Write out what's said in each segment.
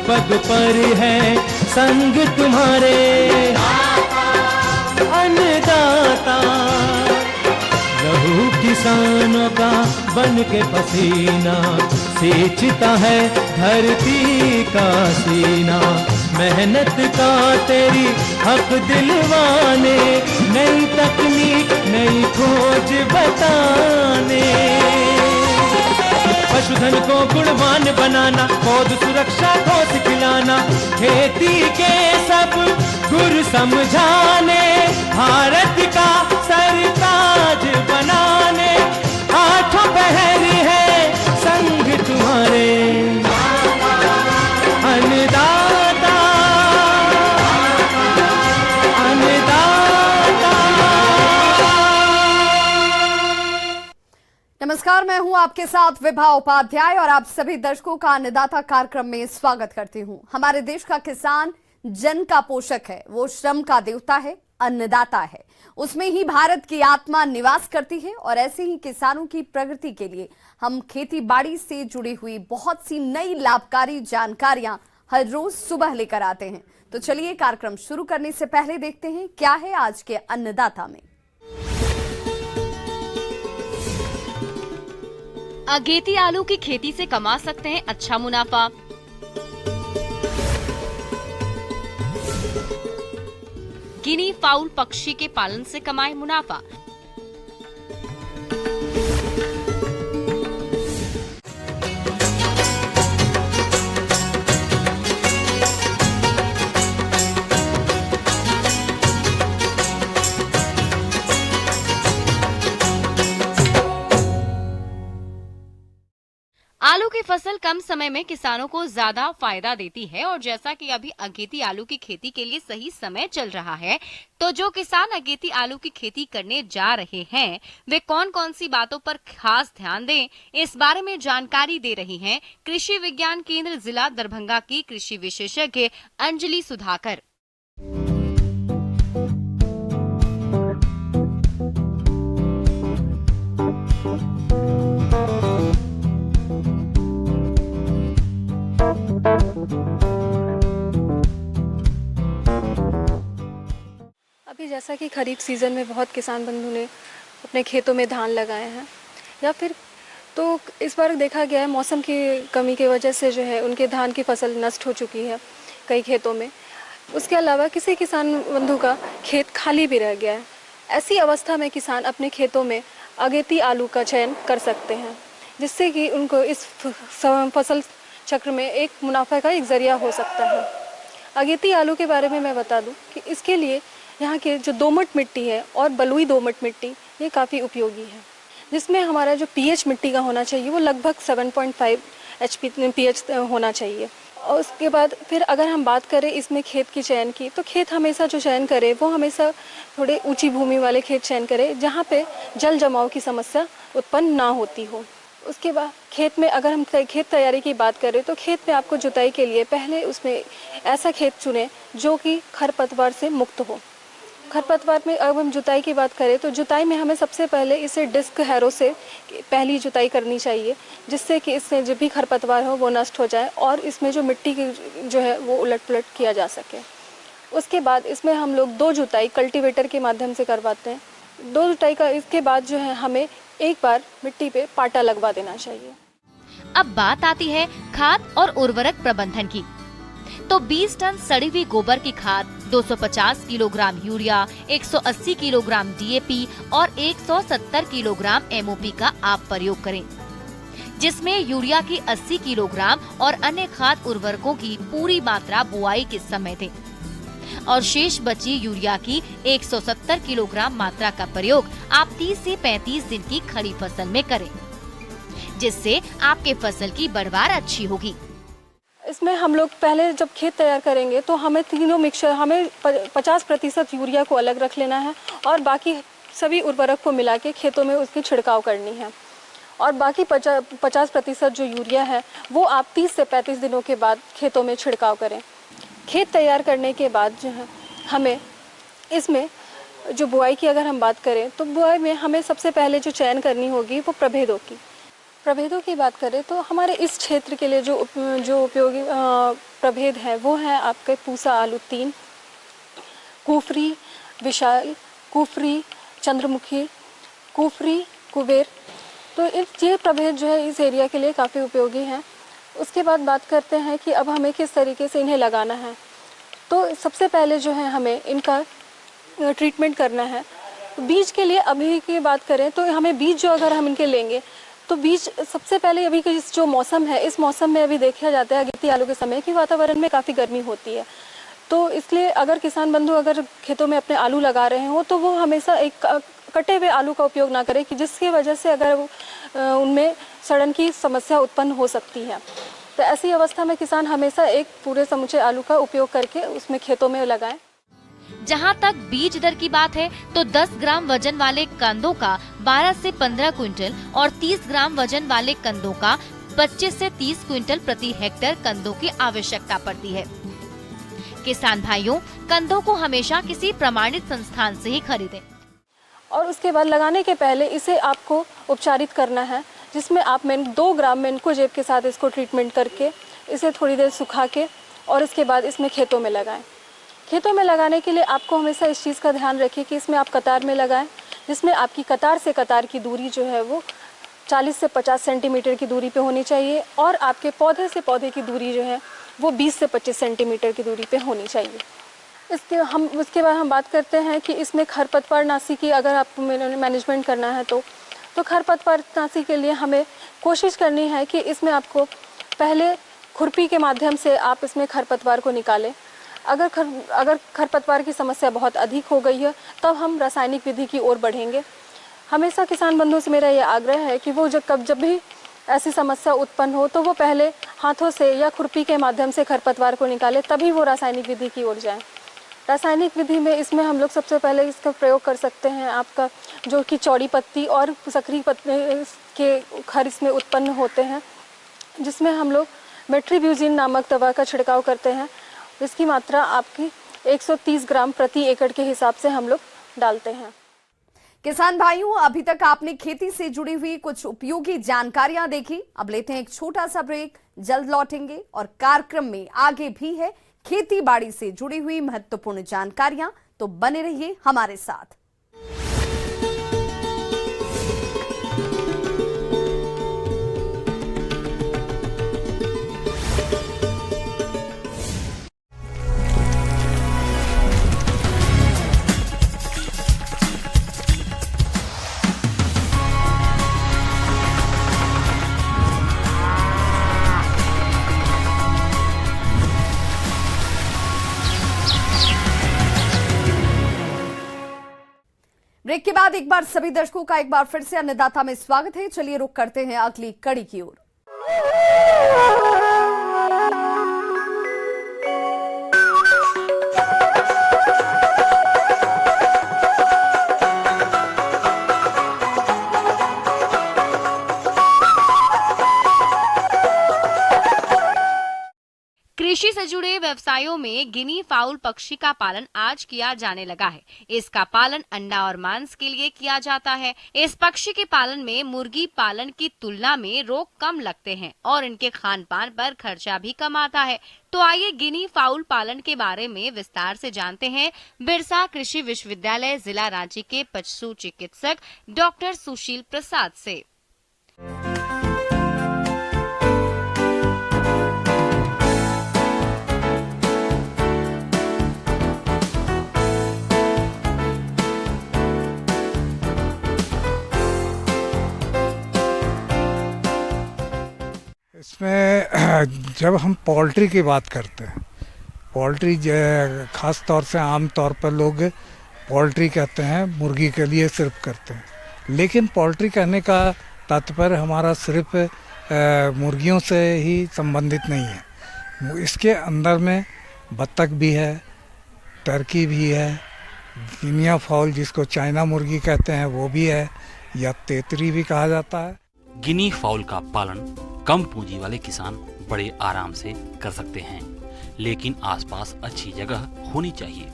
पग पर है संग तुम्हारे अन्नदाता। लहू किसानों का बन के पसीना सींचता है धरती का सीना। मेहनत का तेरी हक दिलवाने, नई तकनीक नई खोज बताने। पशुधन को गुणवान बनाना, पौध सुरक्षा को सिखलाना, खेती के सब गुर समझाने, भारत का सरताज बनाने। आठों पहर है संग तुम्हारे अन्नदाता अन्नदाता। नमस्कार, मैं हूं आपके साथ विभा उपाध्याय और आप सभी दर्शकों का अन्नदाता कार्यक्रम में स्वागत करती हूं। हमारे देश का किसान जन का पोषक है, वो श्रम का देवता है, अन्नदाता है। उसमें ही भारत की आत्मा निवास करती है और ऐसे ही किसानों की प्रगति के लिए हम खेती बाड़ी से जुड़ी हुई बहुत सी नई लाभकारी जानकारियां हर रोज सुबह लेकर आते हैं। तो चलिए कार्यक्रम शुरू करने से पहले देखते हैं क्या है आज के अन्नदाता में। अगेती आलू की खेती से कमा सकते हैं अच्छा मुनाफा। गिनी फाउल पक्षी के पालन से कमाए मुनाफा। आलू की फसल कम समय में किसानों को ज्यादा फायदा देती है और जैसा कि अभी अगेती आलू की खेती के लिए सही समय चल रहा है, तो जो किसान अगेती आलू की खेती करने जा रहे हैं वे कौन कौन सी बातों पर खास ध्यान दें, इस बारे में जानकारी दे रही हैं कृषि विज्ञान केंद्र जिला दरभंगा की कृषि विशेषज्ञ अंजलि सुधाकर। अभी जैसा कि खरीफ सीज़न में बहुत किसान बंधु ने अपने खेतों में धान लगाए हैं या फिर तो इस बार देखा गया है मौसम की कमी की वजह से जो है उनके धान की फसल नष्ट हो चुकी है कई खेतों में। उसके अलावा किसी किसान बंधु का खेत खाली भी रह गया है। ऐसी अवस्था में किसान अपने खेतों में अगेती आलू का चयन कर सकते हैं, जिससे कि उनको इस फसल चक्र में एक मुनाफा का एक जरिया हो सकता है। अगेती आलू के बारे में मैं बता दूं कि इसके लिए यहाँ की जो दोमट मिट्टी है और बलुई दोमट मिट्टी ये काफ़ी उपयोगी है, जिसमें हमारा जो पीएच मिट्टी का होना चाहिए वो लगभग 7.5 पीएच होना चाहिए। और उसके बाद फिर अगर हम बात करें इसमें खेत की चयन की, तो खेत हमेशा जो चयन करे वो हमेशा थोड़े ऊंची भूमि वाले खेत चयन करे जहाँ पे जल जमाव की समस्या उत्पन्न ना होती हो। उसके बाद खेत में अगर हम खेत तैयारी की बात करें तो खेत में आपको जुताई के लिए पहले उसमें ऐसा खेत चुनें जो कि खरपतवार से मुक्त हो। खरपतवार में अगर हम जुताई की बात करें तो जुताई में हमें सबसे पहले इसे डिस्क हैरो से पहली जुताई करनी चाहिए, जिससे कि इससे जो भी खरपतवार हो वो नष्ट हो जाए और इसमें जो मिट्टी की जो है वो उलट पुलट किया जा सके। उसके बाद इसमें हम लोग 2 जुताई कल्टीवेटर के माध्यम से करवाते हैं। 2 जुताई का इसके बाद जो है हमें एक बार मिट्टी पे पाटा लगवा देना चाहिए। अब बात आती है खाद और उर्वरक प्रबंधन की। तो 20 टन सड़ी हुई गोबर की खाद, 250 किलोग्राम यूरिया, 180 किलोग्राम डीएपी और 170 किलोग्राम एमओपी का आप प्रयोग करें, जिसमें यूरिया की 80 किलोग्राम और अन्य खाद उर्वरकों की पूरी मात्रा बुआई के समय दें और शेष बची यूरिया की 170 किलोग्राम मात्रा का प्रयोग आप 30 से 35 दिन की खड़ी फसल में करें, जिससे आपके फसल की पैदावार अच्छी होगी। इसमें हम लोग पहले जब खेत तैयार करेंगे तो हमें तीनों मिक्सचर हमें 50% यूरिया को अलग रख लेना है और बाकी सभी उर्वरक को मिला के खेतों में उसकी छिड़काव करनी है। और बाकी 50% जो यूरिया है वो आप 30 से 35 दिनों के बाद खेतों में छिड़काव करें। खेत तैयार करने के बाद जो है हमें इसमें जो बुआई की अगर हम बात करें तो बुआई में हमें सबसे पहले जो चयन करनी होगी वो प्रभेदों की। प्रभेदों की बात करें तो हमारे इस क्षेत्र के लिए जो उपयोगी प्रभेद हैं वो हैं आपके पूसा आलू 3, कुफरी विशाल, कुफरी चंद्रमुखी, कुफरी कुबेर। तो ये प्रभेद जो है इस एरिया के लिए काफ़ी उपयोगी हैं। उसके बाद बात करते हैं कि अब हमें किस तरीके से इन्हें लगाना है। तो सबसे पहले जो है हमें इनका ट्रीटमेंट करना है। बीज के लिए अभी की बात करें तो हमें बीज जो अगर हम इनके लेंगे तो बीज सबसे पहले अभी का जो मौसम है, इस मौसम में अभी देखा जाता है अगेती आलू के समय कि वातावरण में काफ़ी गर्मी होती है। तो इसलिए अगर किसान बंधु अगर खेतों में अपने आलू लगा रहे हो तो वो हमेशा एक कटे हुए आलू का उपयोग ना करें कि जिसकी वजह से अगर उनमें सड़न की समस्या उत्पन्न हो सकती है। तो ऐसी अवस्था में किसान हमेशा एक पूरे समूचे आलू का उपयोग करके उसमें खेतों में लगाएं। जहां तक बीज दर की बात है तो 10 ग्राम वजन वाले कंदों का 12 से 15 क्विंटल और 30 ग्राम वजन वाले कंदों का 25 से 30 क्विंटल प्रति हेक्टेयर कंदों की आवश्यकता पड़ती है। किसान भाइयों, कंदों को हमेशा किसी प्रमाणित संस्थान से ही खरीदें। और उसके बाद लगाने के पहले इसे आपको उपचारित करना है, जिसमें आप 2 ग्राम मेन्कोजेब के साथ इसको ट्रीटमेंट करके इसे थोड़ी देर सुखा के और इसके बाद इसमें खेतों में लगाएं। खेतों में लगाने के लिए आपको हमेशा इस चीज़ का ध्यान रखिए कि इसमें आप कतार में लगाएं, जिसमें आपकी कतार से कतार की दूरी जो है वो 40 से 50 सेंटीमीटर की दूरी पे होनी चाहिए और आपके पौधे से पौधे की दूरी जो है वो 20 से 25 सेंटीमीटर की दूरी पे होनी चाहिए। उसके बाद हम बात करते हैं कि इसमें खरपतवारनाशी की अगर आपको मैनेजमेंट करना है तो खरपतवारनाशी के लिए हमें कोशिश करनी है कि इसमें आपको पहले खुरपी के माध्यम से आप इसमें खरपतवार को निकालें। अगर खरपतवार की समस्या बहुत अधिक हो गई है तब हम रासायनिक विधि की ओर बढ़ेंगे। हमेशा किसान बंधुओं से मेरा ये आग्रह है कि वो जब भी ऐसी समस्या उत्पन्न हो तो वो पहले हाथों से या खुरपी के माध्यम से खरपतवार को निकाले, तभी वो रासायनिक विधि की ओर जाएं। रासायनिक विधि में इसमें हम लोग सबसे पहले इसका प्रयोग कर सकते हैं आपका जो कि चौड़ी पत्ती और सकरी पत्ती के खर इसमें उत्पन्न होते हैं, जिसमें हम लोग मेट्रीब्यूजिन नामक दवा का छिड़काव करते हैं। इसकी मात्रा आपकी 130 ग्राम प्रति एकड़ के हिसाब से हम लोग डालते हैं। किसान भाइयों, अभी तक आपने खेती से जुड़ी हुई कुछ उपयोगी जानकारियां देखी। अब लेते हैं एक छोटा सा ब्रेक, जल्द लौटेंगे और कार्यक्रम में आगे भी है खेती बाड़ी से जुड़ी हुई महत्वपूर्ण जानकारियां, तो बने रहिए हमारे साथ। ब्रेक के बाद एक बार सभी दर्शकों का एक बार फिर से अन्नदाता में स्वागत है। चलिए रुक करते हैं अगली कड़ी की ओर। कृषि से जुड़े व्यवसायों में गिनी फाउल पक्षी का पालन आज किया जाने लगा है। इसका पालन अंडा और मांस के लिए किया जाता है। इस पक्षी के पालन में मुर्गी पालन की तुलना में रोग कम लगते हैं और इनके खान पान पर खर्चा भी कम आता है। तो आइए गिनी फाउल पालन के बारे में विस्तार से जानते हैं बिरसा कृषि विश्वविद्यालय जिला रांची के पशु चिकित्सक डॉक्टर सुशील प्रसाद से। इसमें जब हम पोल्ट्री की बात करते हैं, पोल्ट्री खास तौर से आम तौर पर लोग पोल्ट्री कहते हैं, मुर्गी के लिए सिर्फ करते हैं, लेकिन पोल्ट्री कहने का तात्पर्य हमारा सिर्फ मुर्गियों से ही संबंधित नहीं है। इसके अंदर में बत्तख भी है, टर्की भी है, गिनिया फाउल जिसको चाइना मुर्गी कहते हैं वो भी है, या तेतरी भी कहा जाता है। गिनी फाउल का पालन कम पूंजी वाले किसान बड़े आराम से कर सकते हैं, लेकिन आसपास अच्छी जगह होनी चाहिए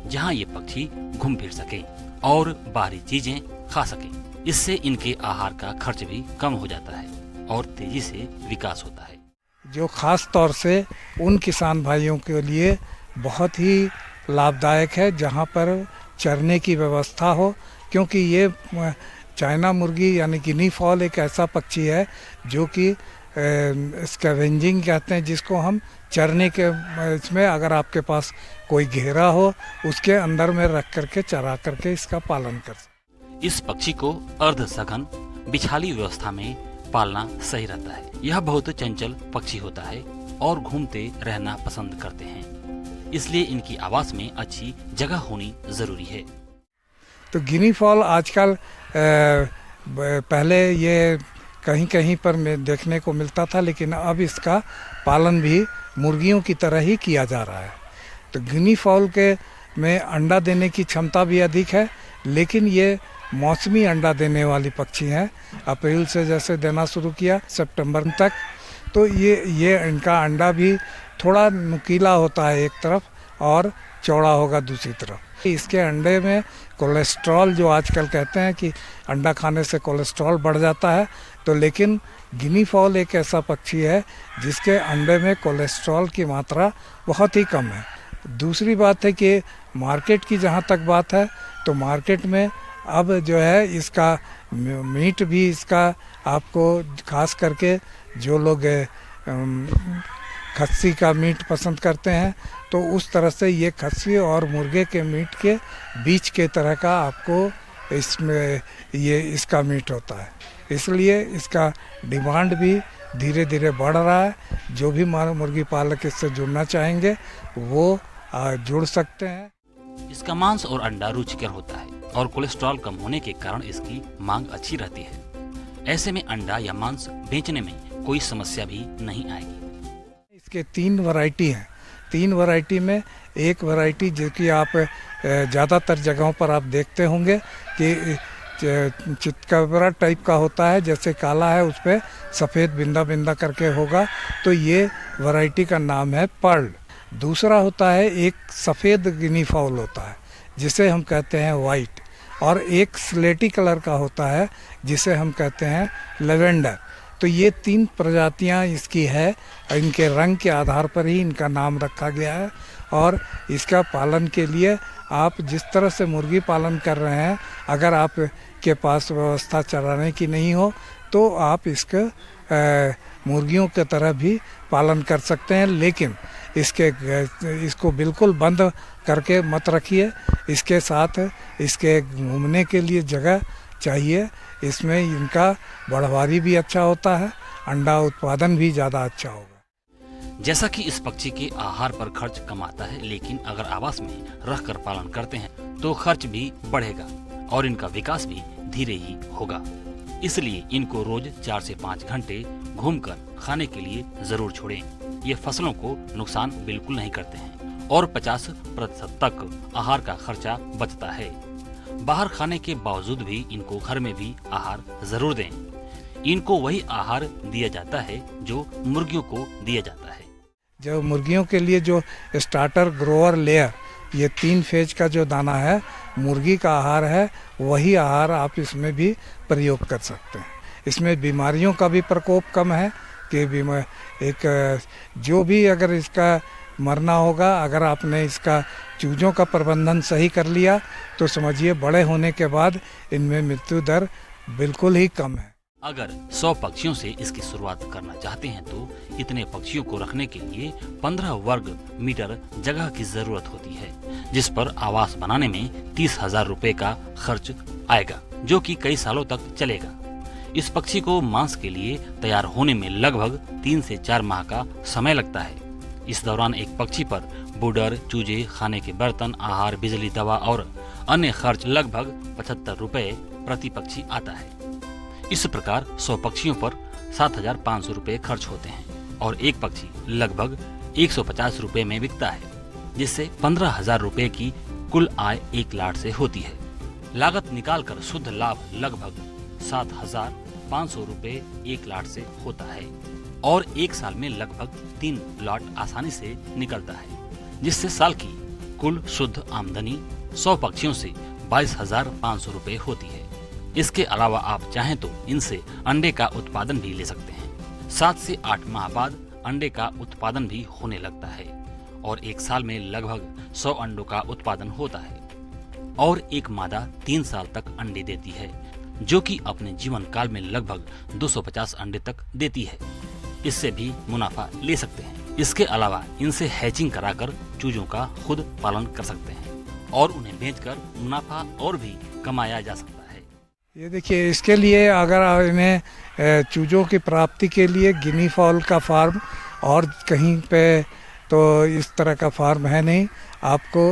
जहां ये पक्षी घूम फिर सके और बाहरी चीजें खा सके। इससे इनके आहार का खर्च भी कम हो जाता है। और तेजी से विकास होता है। जो खास तौर से उन किसान भाइयों के लिए बहुत ही लाभदायक है जहाँ पर चरने की व्यवस्था हो, क्योंकि ये चाइना मुर्गी यानी गिनी फॉल एक ऐसा पक्षी है जो कि स्कैवेंजिंग कहते हैं, जिसको हम चरने के इसमें अगर आपके पास कोई घेरा हो उसके अंदर में रख करके चरा करके इसका पालन कर सकते। इस पक्षी को अर्ध सघन बिछाली व्यवस्था में पालना सही रहता है। यह बहुत चंचल पक्षी होता है और घूमते रहना पसंद करते हैं, इसलिए इनकी आवास में अच्छी जगह होनी जरूरी है। तो गिनी फॉल आजकल पहले ये कहीं कहीं पर में देखने को मिलता था, लेकिन अब इसका पालन भी मुर्गियों की तरह ही किया जा रहा है। तो गिनी फॉल के में अंडा देने की क्षमता भी अधिक है, लेकिन ये मौसमी अंडा देने वाली पक्षी हैं। अप्रैल से जैसे देना शुरू किया सितंबर तक, तो ये इनका अंडा भी थोड़ा नुकीला होता है एक तरफ और चौड़ा होगा दूसरी तरफ। इसके अंडे में कोलेस्ट्रॉल, जो आजकल कहते हैं कि अंडा खाने से कोलेस्ट्रॉल बढ़ जाता है, तो लेकिन गिनी फॉल एक ऐसा पक्षी है जिसके अंडे में कोलेस्ट्रॉल की मात्रा बहुत ही कम है। दूसरी बात है कि मार्केट की जहाँ तक बात है, तो मार्केट में अब जो है इसका मीट भी इसका आपको खास करके जो लोग खस्सी का मीट पसंद करते हैं, तो उस तरह से ये खस्सी और मुर्गे के मीट के बीच के तरह का आपको इसमें ये इसका मीट होता है। इसलिए इसका डिमांड भी धीरे धीरे बढ़ रहा है। जो भी मुर्गी पालक इससे जुड़ना चाहेंगे वो जुड़ सकते हैं। इसका मांस और अंडा रुचिकर होता है और कोलेस्ट्रॉल कम होने के कारण इसकी मांग अच्छी रहती है। ऐसे में अंडा या मांस बेचने में कोई समस्या भी नहीं आएगी। इसके 3 वैरायटी हैं। 3 वैरायटी में एक वैरायटी जो कि आप ज़्यादातर जगहों पर आप देखते होंगे कि चितकबरा टाइप का होता है, जैसे काला है उस पर सफ़ेद बिंदा बिंदा करके होगा, तो ये वैरायटी का नाम है पर्ल। दूसरा होता है एक सफ़ेद गिनी फाउल होता है जिसे हम कहते हैं वाइट, और एक स्लेटी कलर का होता है जिसे हम कहते हैं लेवेंडर। तो ये 3 प्रजातियां इसकी है। इनके रंग के आधार पर ही इनका नाम रखा गया है। और इसका पालन के लिए आप जिस तरह से मुर्गी पालन कर रहे हैं, अगर आप के पास व्यवस्था चराने की नहीं हो तो आप इसके मुर्गियों की तरह भी पालन कर सकते हैं, लेकिन इसको बिल्कुल बंद करके मत रखिए। इसके साथ इसके घूमने के लिए जगह चाहिए। इसमें इनका बढ़वारी भी अच्छा होता है, अंडा उत्पादन भी ज़्यादा अच्छा होगा। जैसा कि इस पक्षी के आहार पर खर्च कम आता है, लेकिन अगर आवास में रहकर पालन करते हैं तो खर्च भी बढ़ेगा और इनका विकास भी धीरे ही होगा। इसलिए इनको रोज 4 से 5 घंटे घूमकर खाने के लिए जरूर छोड़ें। ये फसलों को नुकसान बिल्कुल नहीं करते हैं और 50% तक आहार का खर्चा बचता है। बाहर खाने के बावजूद भी इनको घर में भी आहार जरूर दें। इनको वही आहार दिया जाता है जो मुर्गियों को दिया जाता है। जो मुर्गियों के लिए जो स्टार्टर, ग्रोअर, लेयर, ये 3 फेज का जो दाना है मुर्गी का आहार है, वही आहार आप इसमें भी प्रयोग कर सकते हैं। इसमें बीमारियों का भी प्रकोप कम है कि एक जो भी अगर इसका मरना होगा, अगर आपने इसका चूजों का प्रबंधन सही कर लिया तो समझिए बड़े होने के बाद इनमें मृत्यु दर बिल्कुल ही कम है। अगर 100 पक्षियों से इसकी शुरुआत करना चाहते हैं तो इतने पक्षियों को रखने के लिए 15 वर्ग मीटर जगह की जरूरत होती है, जिस पर आवास बनाने में 30,000 रुपए का खर्च आएगा, जो कि कई सालों तक चलेगा। इस पक्षी को मांस के लिए तैयार होने में लगभग 3 से 4 माह का समय लगता है। इस दौरान एक पक्षी पर बूडर, चूजे, खाने के बर्तन, आहार, बिजली, दवा और अन्य खर्च लगभग 75 रुपए प्रति पक्षी आता है। इस प्रकार 100 पक्षियों पर 7,500 रुपए खर्च होते हैं और एक पक्षी लगभग 150 रुपए में बिकता है, जिससे 15,000 रुपए की कुल आय 1 लाख से होती है। लागत निकालकर शुद्ध लाभ लगभग 7,500 रुपए 1 लाख से होता है और एक साल में लगभग 3 लॉट आसानी से निकलता है, जिससे साल की कुल शुद्ध आमदनी 100 पक्षियों से 22,500 रुपए होती है। इसके अलावा आप चाहें तो इनसे अंडे का उत्पादन भी ले सकते हैं। 7 से 8 माह बाद अंडे का उत्पादन भी होने लगता है और एक साल में लगभग 100 अंडों का उत्पादन होता है और एक मादा 3 साल तक अंडे देती है, जो कि अपने जीवन काल में लगभग 250 अंडे तक देती है। इससे भी मुनाफा ले सकते हैं। इसके अलावा इनसे हैचिंग कराकर चूजों का खुद पालन कर सकते हैं और उन्हें बेचकर मुनाफा और भी कमाया जा सकता है। ये देखिए, इसके लिए अगर इन्हें चूजों की प्राप्ति के लिए गिनी फॉल का फार्म और कहीं पे तो इस तरह का फार्म है नहीं। आपको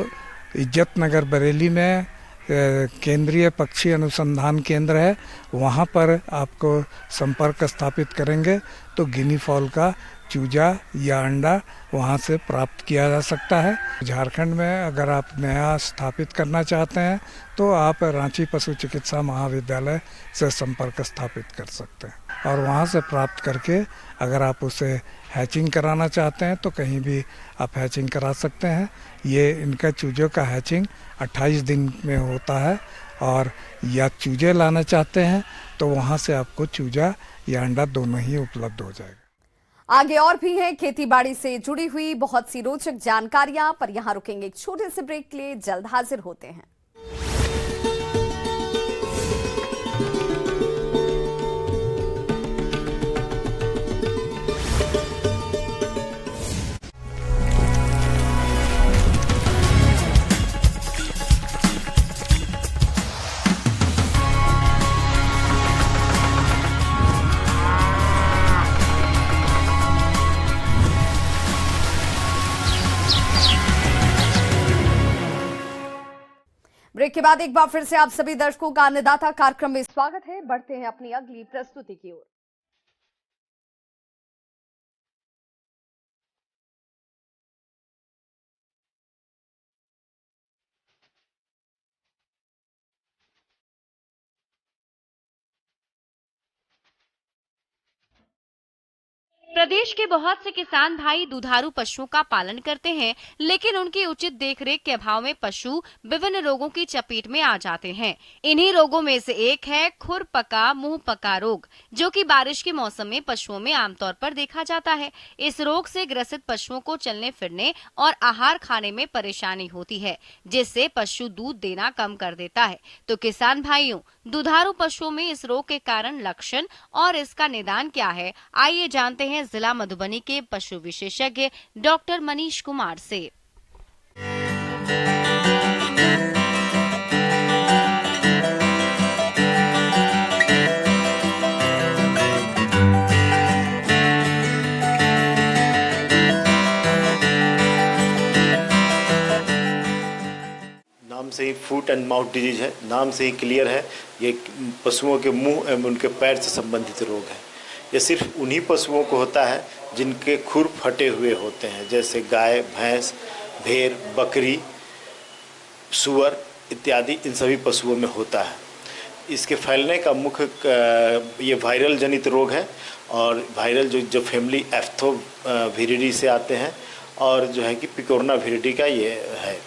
इज्जत नगर बरेली में केंद्रीय पक्षी अनुसंधान केंद्र है, वहाँ पर आपको संपर्क स्थापित करेंगे तो गिनी फॉल का चूजा या अंडा वहाँ से प्राप्त किया जा सकता है। झारखंड में अगर आप नया स्थापित करना चाहते हैं तो आप रांची पशु चिकित्सा महाविद्यालय से संपर्क स्थापित कर सकते हैं और वहाँ से प्राप्त करके अगर आप उसे हैचिंग कराना चाहते हैं तो कहीं भी आप हैचिंग करा सकते हैं। ये इनका चूजों का हैचिंग 28 दिन में होता है और या चूजे लाना चाहते हैं तो वहाँ से आपको चूजा या अंडा दोनों ही उपलब्ध हो जाएगा। आगे और भी हैं खेतीबाड़ी से जुड़ी हुई बहुत सी रोचक जानकारियां, पर यहां रुकेंगे एक छोटे से ब्रेक के लिए। जल्द हाजिर होते हैं। ब्रेक के बाद एक बार फिर से आप सभी दर्शकों का अन्नदाता कार्यक्रम में स्वागत है। बढ़ते हैं अपनी अगली प्रस्तुति की ओर। प्रदेश के बहुत से किसान भाई दुधारू पशुओं का पालन करते हैं, लेकिन उनकी उचित देखरेख के अभाव में पशु विभिन्न रोगों की चपेट में आ जाते हैं। इन्हीं रोगों में से एक है खुरपका मुंहपका रोग, जो कि बारिश के मौसम में पशुओं में आमतौर पर देखा जाता है। इस रोग से ग्रसित पशुओं को चलने फिरने और आहार खाने में परेशानी होती है, जिससे पशु दूध देना कम कर देता है। तो किसान भाइयों, दुधारू पशुओं में इस रोग के कारण, लक्षण और इसका निदान क्या है, आइए जानते हैं जिला मधुबनी के पशु विशेषज्ञ डॉक्टर मनीष कुमार से। नाम से ही फूट एंड माउथ डिजीज है, नाम से ही क्लियर है, ये पशुओं के मुंह एवं उनके पैर से संबंधित रोग है। ये सिर्फ उन्हीं पशुओं को होता है जिनके खुर फटे हुए होते हैं, जैसे गाय, भैंस, भेड़, बकरी, सूअर इत्यादि, इन सभी पशुओं में होता है। इसके फैलने का मुख्य ये वायरल जनित रोग है और वायरल जो फैमिली एफ्थोविरिडी से आते हैं और जो है कि पिकोरना विरिडी का ये है।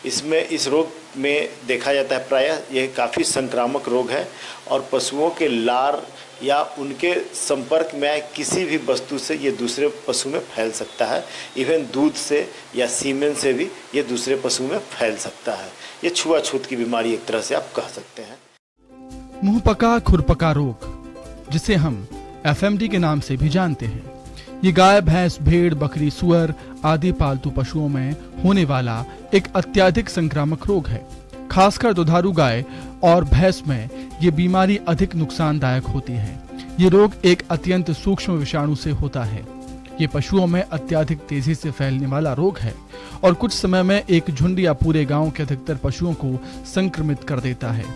इसमें इस रोग में देखा जाता है प्रायः यह काफ़ी संक्रामक रोग है और पशुओं के लार या उनके संपर्क में आए किसी भी वस्तु से ये दूसरे पशु में फैल सकता है। इवन दूध से या सीमेन से भी ये दूसरे पशु में फैल सकता है। ये छुआछूत की बीमारी एक तरह से आप कह सकते हैं। मुंहपका खुरपका रोग, जिसे हम एफएमडी के नाम से भी जानते हैं, ये गाय, भैंस, भेड़, बकरी, सुअर आदि पालतू पशुओं में होने वाला एक अत्यधिक संक्रामक रोग है। खासकर दुधारू गाय और भैंस में ये बीमारी अधिक नुकसानदायक होती है। ये रोग एक अत्यंत सूक्ष्म विषाणु से होता है। ये पशुओं में अत्यधिक तेजी से फैलने वाला रोग है और कुछ समय में एक झुंड या पूरे गांव के अधिकतर पशुओं को संक्रमित कर देता है।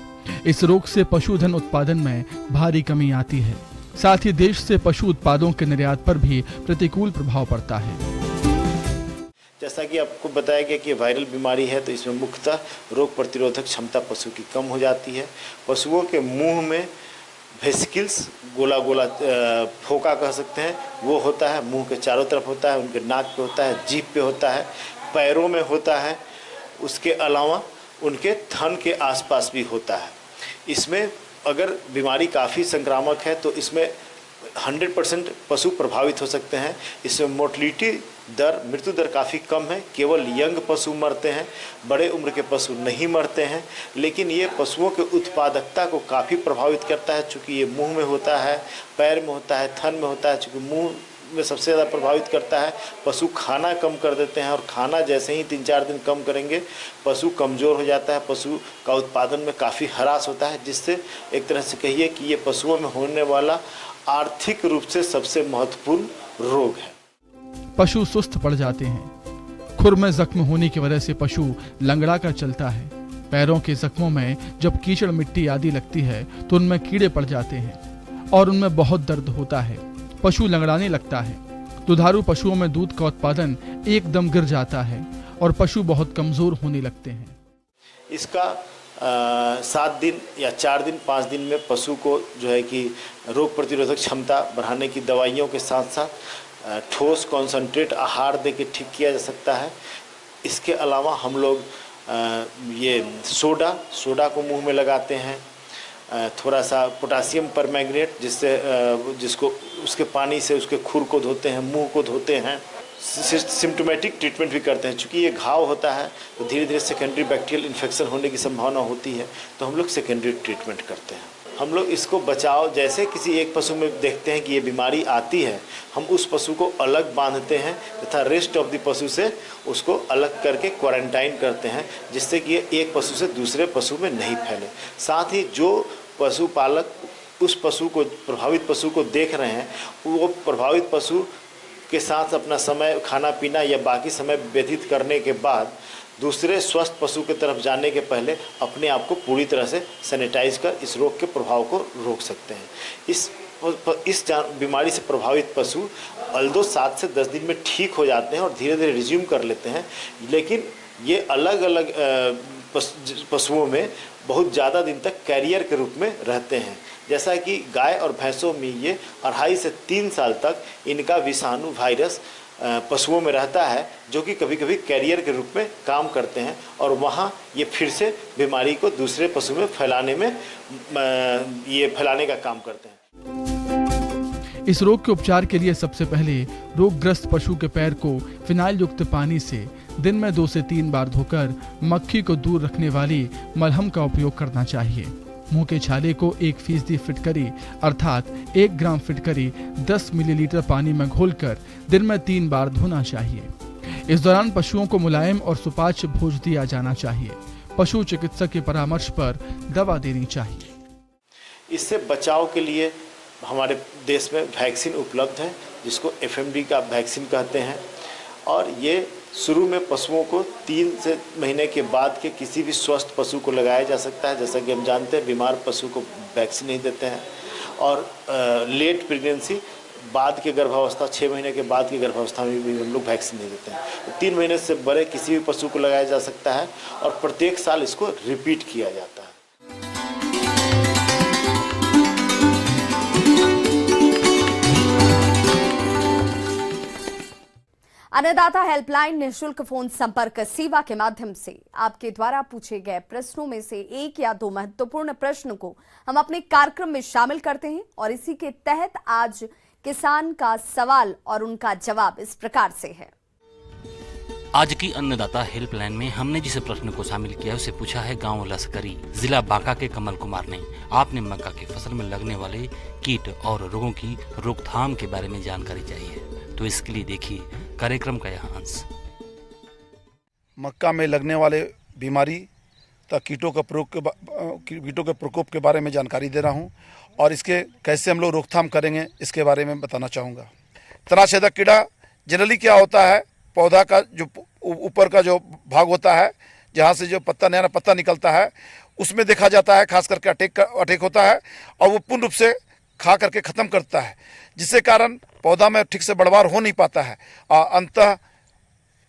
इस रोग से पशुधन उत्पादन में भारी कमी आती है। साथ ही देश से पशु उत्पादों के निर्यात पर भी प्रतिकूल प्रभाव पड़ता है। जैसा कि आपको बताया गया कि वायरल बीमारी है, तो इसमें मुख्यतः रोग प्रतिरोधक क्षमता पशु की कम हो जाती है। पशुओं के मुंह में वेसिकल्स, गोला गोला फोका कह सकते हैं, वो होता है। मुंह के चारों तरफ होता है, उनके नाक पे होता है, जीभ पे होता है, पैरों में होता है। उसके अलावा उनके थन के आसपास भी होता है। इसमें अगर बीमारी काफ़ी संक्रामक है तो इसमें 100% पशु प्रभावित हो सकते हैं। इसमें मोर्टलिटी दर, मृत्यु दर काफ़ी कम है। केवल यंग पशु मरते हैं, बड़े उम्र के पशु नहीं मरते हैं। लेकिन ये पशुओं के उत्पादकता को काफ़ी प्रभावित करता है, चूँकि ये मुंह में होता है, पैर में होता है, थन में होता है। चूँकि मुंह में सबसे ज़्यादा प्रभावित करता है, पशु खाना कम कर देते हैं, और खाना जैसे ही 3-4 दिन कम करेंगे पशु कमज़ोर हो जाता है, पशु का उत्पादन में काफ़ी ह्रास होता है, जिससे एक तरह से कहिए कि ये पशुओं में होने वाला आर्थिक रूप से सबसे महत्वपूर्ण रोग है। पशु सुस्त पड़ जाते हैं। खुर में जख्म होने की वजह से पशु लंगड़ा कर चलता है। पैरों के जख्मों में जब कीचड़ मिट्टी आदि लगती है तो उनमें कीड़े पड़ जाते हैं और उनमें बहुत दर्द होता है। पशु लंगड़ाने लगता है। दुधारू पशुओं में दूध का उत्पादन एकदम गिर जाता है और पशु बहुत कमजोर होने लगते हैं। इसका 7 दिन या 4 दिन 5 दिन में पशु को जो है कि रोग प्रतिरोधक क्षमता बढ़ाने की दवाइयों के साथ साथ ठोस कॉन्सनट्रेट आहार दे के ठीक किया जा सकता है। इसके अलावा हम लोग ये सोडा को मुंह में लगाते हैं, थोड़ा सा पोटासियम परमैंगनेट जिसको उसके पानी से उसके खुर को धोते हैं, मुंह को धोते हैं। सिम्टोमेटिक ट्रीटमेंट भी करते हैं। चूँकि ये घाव होता है तो धीरे धीरे सेकेंडरी बैक्टीरियल इन्फेक्शन होने की संभावना होती है, तो हम लोग सेकेंडरी ट्रीटमेंट करते हैं। हम लोग इसको बचाव, जैसे किसी एक पशु में देखते हैं कि ये बीमारी आती है, हम उस पशु को अलग बांधते हैं तथा रेस्ट ऑफ द पशु से उसको अलग करके क्वारंटाइन करते हैं, जिससे कि ये एक पशु से दूसरे पशु में नहीं फैले। साथ ही जो पशुपालक उस पशु को, प्रभावित पशु को देख रहे हैं, वो प्रभावित पशु के साथ अपना समय, खाना पीना या बाकी समय व्यतीत करने के बाद दूसरे स्वस्थ पशु की तरफ जाने के पहले अपने आप को पूरी तरह से सैनिटाइज कर इस रोग के प्रभाव को रोक सकते हैं। इस बीमारी से प्रभावित पशु अल्दो 7 से 10 दिन में ठीक हो जाते हैं और धीरे धीरे रिज्यूम कर लेते हैं, लेकिन ये अलग अलग पशुओं में बहुत ज़्यादा दिन तक कैरियर के रूप में रहते हैं। जैसा कि गाय और भैंसों में ये 2.5 से 3 साल तक इनका विषाणु वायरस पशुओं में रहता है, जो कि कभी कभी कैरियर के रूप में काम करते हैं और वहाँ ये फिर से बीमारी को दूसरे पशु में फैलाने का काम करते हैं। इस रोग के उपचार के लिए सबसे पहले रोगग्रस्त पशु के पैर को फिनाइल युक्त पानी से दिन में 2 से 3 बार धोकर मक्खी को दूर रखने वाली मलहम का उपयोग करना चाहिए। मुंह के छाले को 1% फिटकरी अर्थात 1 ग्राम फिटकरी 10 मिलीलीटर पानी में घोलकर दिन में 3 बार धोना चाहिए। इस दौरान पशुओं को मुलायम और सुपाच्य भोज दिया जाना चाहिए। पशु चिकित्सक के परामर्श पर दवा देनी चाहिए। इससे बचाव के लिए हमारे देश में वैक्सीन उपलब्ध है, जिसको FMD का वैक्सीन कहते हैं, और ये शुरू में पशुओं को 3 से महीने के बाद के किसी भी स्वस्थ पशु को लगाया जा सकता है। जैसा कि हम जानते हैं बीमार पशु को वैक्सीन नहीं देते हैं, और लेट प्रेगनेंसी, बाद के गर्भावस्था, 6 महीने के बाद की गर्भावस्था में भी हम लोग वैक्सीन नहीं देते हैं। 3 महीने से बड़े किसी भी पशु को लगाया जा सकता है और प्रत्येक साल इसको रिपीट किया जाता है। अन्नदाता हेल्पलाइन निःशुल्क फोन संपर्क सेवा के माध्यम से आपके द्वारा पूछे गए प्रश्नों में से 1 या 2 महत्वपूर्ण प्रश्न को हम अपने कार्यक्रम में शामिल करते हैं, और इसी के तहत आज किसान का सवाल और उनका जवाब इस प्रकार से है। आज की अन्नदाता हेल्पलाइन में हमने जिस प्रश्न को शामिल किया उसे पूछा है गांव लश्करी, जिला बांका के कमल कुमार ने। आपने मक्का की फसल में लगने वाले कीट और रोगों की रोकथाम के बारे में जानकारी चाहिए, तो इसके लिए देखिए कार्यक्रम का यह अंश। मक्का में लगने वाले बीमारी तथा कीटों के प्रकोप के बारे में जानकारी दे रहा हूं, और इसके कैसे हम लोग रोकथाम करेंगे इसके बारे में बताना चाहूँगा। तनाछेदक कीड़ा जनरली क्या होता है, पौधा का जो ऊपर का जो भाग होता है, जहाँ से जो नया पत्ता निकलता है, उसमें देखा जाता है, खास करके अटैक होता है और वो पूर्ण रूप से खा करके ख़त्म करता है, जिससे कारण पौधा में ठीक से बढ़वार हो नहीं पाता है। अंततः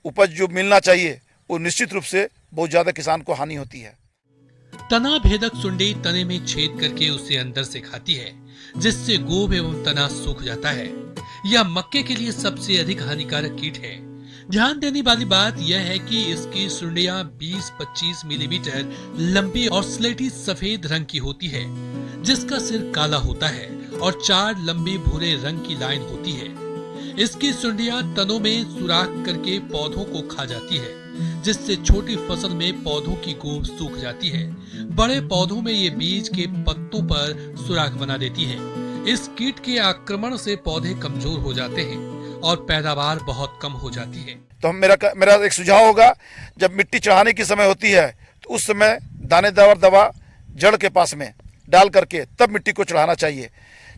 उपज जो मिलना चाहिए वो निश्चित रूप से बहुत ज़्यादा किसान को हानि होती है। तना भेदक सुंडी तने में छेद करके उसे अंदर से खाती है, जिससे गोब एवं तना सूख जाता है। यह मक्के के लिए सबसे अधिक हानिकारक कीट है। ध्यान देने वाली बात यह है कि इसकी सुंडियां 20-25 मिलीमीटर लंबी और स्लेटी सफेद रंग की होती है, जिसका सिर काला होता है और 4 लंबी भूरे रंग की लाइन होती है। इसकी सुंडियां तनों में सुराख करके पौधों को खा जाती है, जिससे छोटी फसल में पौधों की गोब सूख जाती है। बड़े पौधों में ये बीज के पत्तों पर सुराख बना देती है। इस कीट के आक्रमण से पौधे कमजोर हो जाते हैं और पैदावार बहुत कम हो जाती है। तो मेरा एक सुझाव होगा, जब मिट्टी चढ़ाने की समय होती है तो उस समय दानेदार दवा जड़ के पास में डाल करके तब मिट्टी को चढ़ाना चाहिए।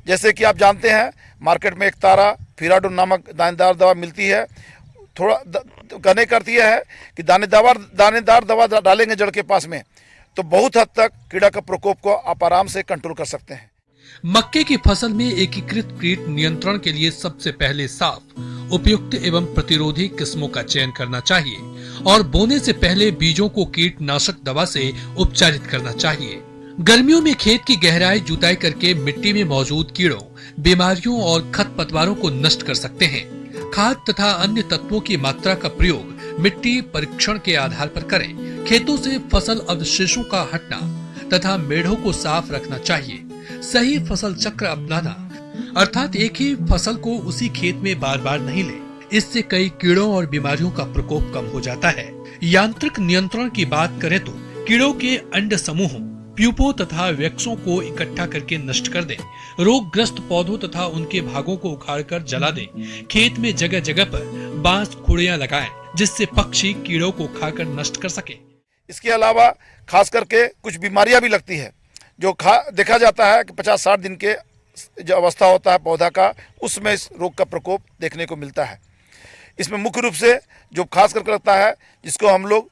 जैसे कि आप जानते हैं मार्केट में एक तारा फिराडोन नामक दानेदार दवा मिलती है। थोड़ा कहने का अर्थ यह है कि दानेदार दवा डालेंगे जड़ के पास में तो बहुत हद तक कीड़ा का प्रकोप को आप आराम से कंट्रोल कर सकते हैं। मक्के की फसल में एकीकृत कीट नियंत्रण के लिए सबसे पहले साफ, उपयुक्त एवं प्रतिरोधी किस्मों का चयन करना चाहिए और बोने से पहले बीजों को कीटनाशक दवा से उपचारित करना चाहिए। गर्मियों में खेत की गहराई जुताई करके मिट्टी में मौजूद कीड़ों, बीमारियों और खरपतवारों को नष्ट कर सकते हैं। खाद तथा अन्य तत्वों की मात्रा का प्रयोग मिट्टी परीक्षण के आधार पर करें। खेतों से फसल अवशेषों का हटना तथा मेढ़ों को साफ रखना चाहिए। सही फसल चक्र अपनाना, अर्थात एक ही फसल को उसी खेत में बार बार नहीं ले। इससे कई कीड़ों और बीमारियों का प्रकोप कम हो जाता है। यांत्रिक नियंत्रण की बात करें तो कीड़ों के अंड समूहों, प्यूपों तथा वैक्सों को इकट्ठा करके नष्ट कर दें। रोगग्रस्त पौधों तथा उनके भागों को उखाड़कर जला दें। खेत में जगह जगह पर बांस खुड़ियां लगाएं, जिससे पक्षी कीड़ों को खाकर नष्ट कर सके। इसके अलावा खास करके कुछ बीमारियां भी लगती है जो देखा जाता है कि 50-60 दिन के जो अवस्था होता है पौधा का, उसमें इस रोग का प्रकोप देखने को मिलता है। इसमें मुख्य रूप से जो खास करके लगता है, जिसको हम लोग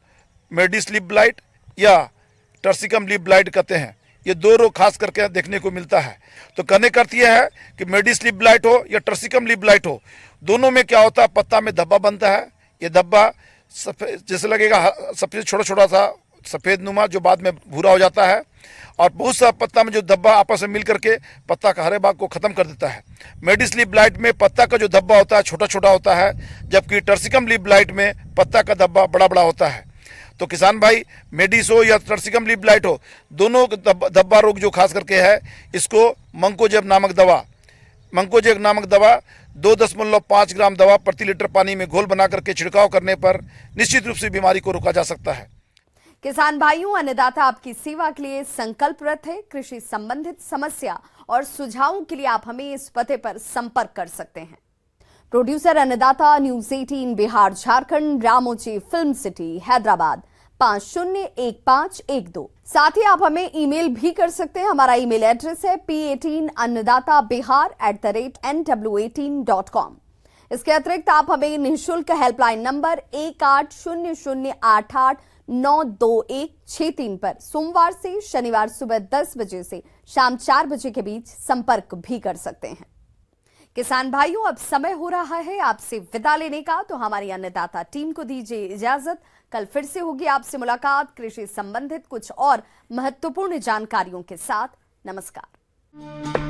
मेडिस लीफ ब्लाइट या टर्सिकम लीफ ब्लाइट कहते हैं, ये 2 रोग खास करके देखने को मिलता है। तो कहने का अर्थ यह है कि मेडिस लीफ ब्लाइट हो या टर्सिकम लीफ ब्लाइट हो, दोनों में क्या होता है, पत्ता में धब्बा बनता है। ये धब्बा जैसे लगेगा सफेद, छोटा छोटा सा सफेद नुमा, जो बाद में भूरा हो जाता है, और बहुत सा पत्ता में जो धब्बा आपस में मिल करके पत्ता का हरे भाग को खत्म कर देता है। मेडिस लीफ ब्लाइट में पत्ता का जो धब्बा होता है छोटा छोटा होता है, जबकि टर्सिकम लीफ ब्लाइट में पत्ता का धब्बा बड़ा बड़ा होता है। तो किसान भाई, मेडिस हो या टर्सिकम लीफ ब्लाइट हो, दोनों धब्बा रोग जो खास करके है, इसको मंकोजेब नामक दवा 2.5 ग्राम दवा प्रति लीटर पानी में घोल बना करके छिड़काव करने पर निश्चित रूप से बीमारी को रोका जा सकता है। किसान भाइयों, अन्नदाता आपकी सेवा के लिए संकल्परत है। कृषि संबंधित समस्या और सुझावों के लिए आप हमें इस पते पर संपर्क कर सकते हैं। Producer Annadata, news 18 Bihar Jharkhand, Ramoji film city Hyderabad 501512। साथ ही आप हमें ईमेल भी कर सकते हैं। हमारा ईमेल एड्रेस है p18annadatabihar@nw18.com। इसके अतिरिक्त आप हमें निःशुल्क हेल्पलाइन नंबर 1800889216 पर सोमवार से शनिवार सुबह 10 बजे से शाम 4 बजे के बीच संपर्क भी कर सकते हैं। किसान भाइयों, अब समय हो रहा है आपसे विदा लेने का, तो हमारी अन्नदाता टीम को दीजिए इजाजत। कल फिर से होगी आपसे मुलाकात कृषि संबंधित कुछ और महत्वपूर्ण जानकारियों के साथ। नमस्कार।